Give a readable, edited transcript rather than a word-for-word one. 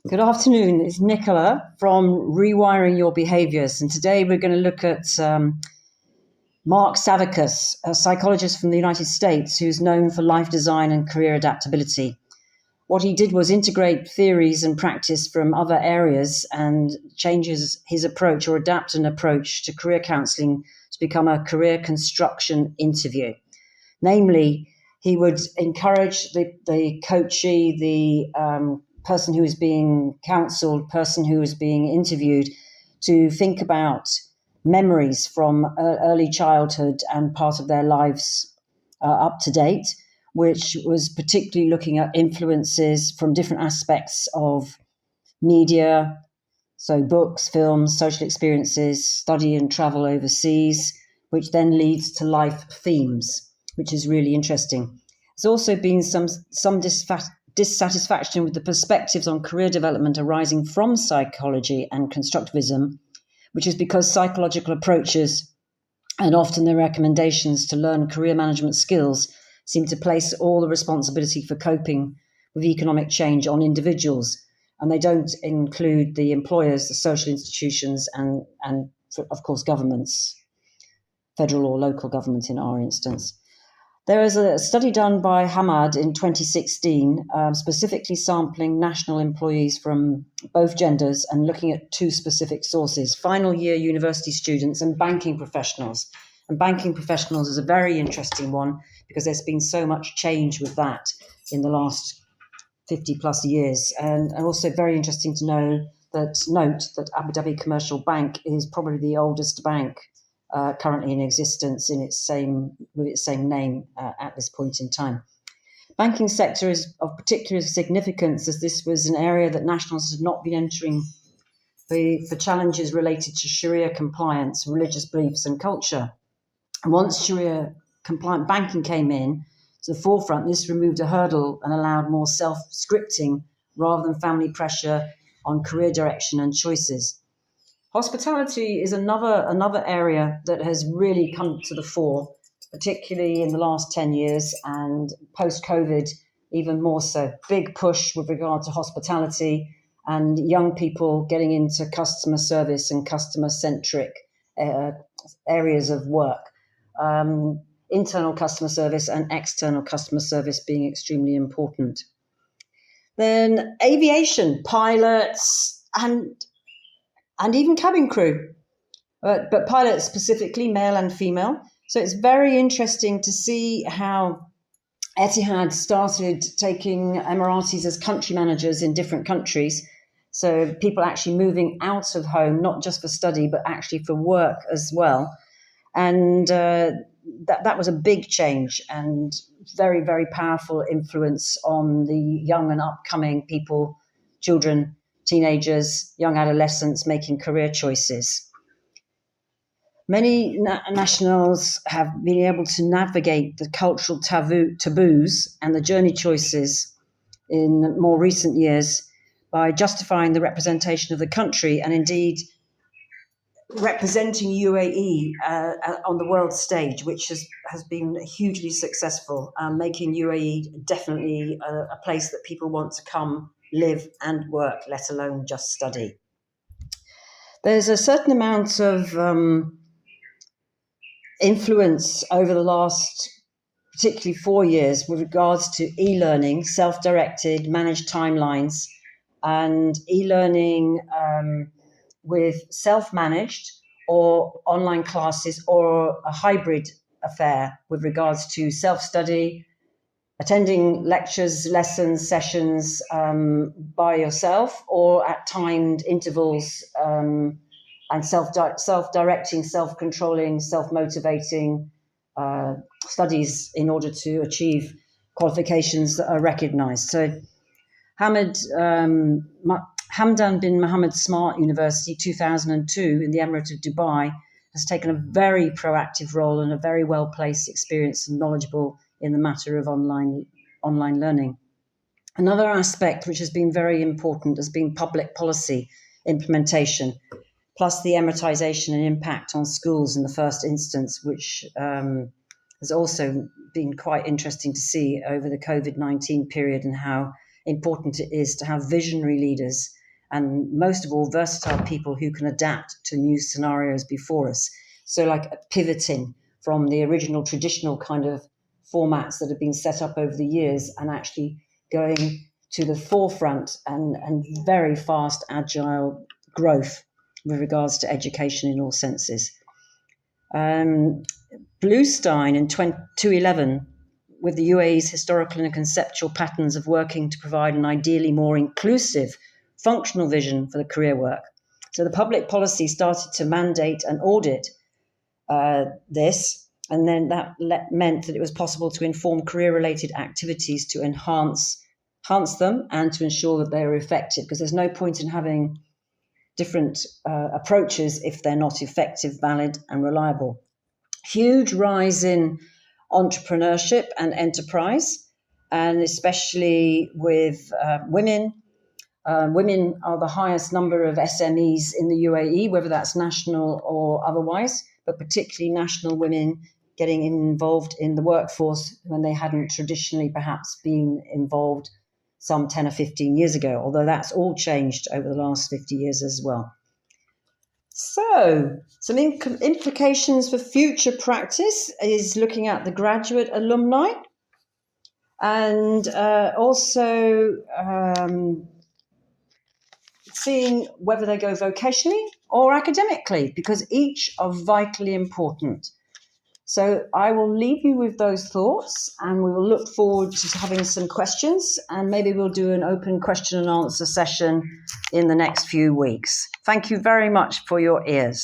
Good afternoon. It's Nicola from Rewiring Your Behaviors. And today we're going to look at Mark Savickas, a psychologist from the United States who's known for life design and career adaptability. What he did was integrate theories and practice from other areas and changes his approach or adapt an approach to career counseling to become a career construction interview. Namely, he would encourage the coachee, the person who is being counseled, person who is being interviewed, to think about memories from early childhood and part of their lives up to date, which was particularly looking at influences from different aspects of media, so books, films, social experiences, study and travel overseas, which then leads to life themes, which is really interesting. There's also been some dissatisfaction with the perspectives on career development arising from psychology and constructivism, which is because psychological approaches and often the recommendations to learn career management skills seem to place all the responsibility for coping with economic change on individuals, and they don't include the employers, the social institutions, and of course governments, federal or local government in our instance. There is a study done by Hamad in 2016, specifically sampling national employees from both genders and looking at two specific sources: final year university students and banking professionals. And banking professionals is a very interesting one because there's been so much change with that in the last 50 plus years. And also very interesting to note that Abu Dhabi Commercial Bank is probably the oldest bank currently in existence with its same name at this point in time. Banking sector is of particular significance as this was an area that nationals had not been entering for challenges related to Sharia compliance, religious beliefs and culture. And once Sharia compliant banking came in to the forefront, this removed a hurdle and allowed more self-scripting rather than family pressure on career direction and choices. Hospitality is another area that has really come to the fore, particularly in the last 10 years and post-COVID, even more so. Big push with regard to hospitality and young people getting into customer service and customer-centric areas of work. Internal customer service and external customer service being extremely important. Then aviation, pilots, and even cabin crew, but pilots specifically, male and female. So it's very interesting to see how Etihad started taking Emiratis as country managers in different countries. So people actually moving out of home, not just for study, but actually for work as well. And that was a big change and very, very powerful influence on the young and upcoming people, children, teenagers, young adolescents making career choices. Many nationals have been able to navigate the cultural taboos and the journey choices in more recent years by justifying the representation of the country and indeed representing UAE on the world stage, which has been hugely successful, making UAE definitely a place that people want to come, live and work, let alone just study. There's a certain amount of influence over the last, particularly 4 years, with regards to e-learning, self-directed, managed timelines, and e-learning with self-managed or online classes or a hybrid affair with regards to self-study, attending lectures, lessons, sessions by yourself or at timed intervals, and self-directing, self-controlling, self-motivating studies in order to achieve qualifications that are recognized. So Hamdan bin Mohammed Smart University, 2002, in the Emirate of Dubai, has taken a very proactive role and a very well-placed, experienced and knowledgeable in the matter of online learning. Another aspect which has been very important has been public policy implementation, plus the Emiratization and impact on schools in the first instance, which has also been quite interesting to see over the COVID-19 period and how important it is to have visionary leaders and, most of all, versatile people who can adapt to new scenarios before us. So like pivoting from the original traditional kind of formats that have been set up over the years and actually going to the forefront and very fast, agile growth with regards to education in all senses. Bluestein in 2011, with the UAE's historical and conceptual patterns of working to provide an ideally more inclusive, functional vision for the career work. So the public policy started to mandate and audit this, and then that meant that it was possible to inform career-related activities to enhance them and to ensure that they are effective, because there's no point in having different approaches if they're not effective, valid, and reliable. Huge rise in entrepreneurship and enterprise, and especially with women. Women are the highest number of SMEs in the UAE, whether that's national or otherwise, but particularly national women getting involved in the workforce when they hadn't traditionally perhaps been involved some 10 or 15 years ago, although that's all changed over the last 50 years as well. So, some implications for future practice is looking at the graduate alumni and also seeing whether they go vocationally or academically, because each are vitally important. So I will leave you with those thoughts, and we will look forward to having some questions, and maybe we'll do an open question and answer session in the next few weeks. Thank you very much for your ears.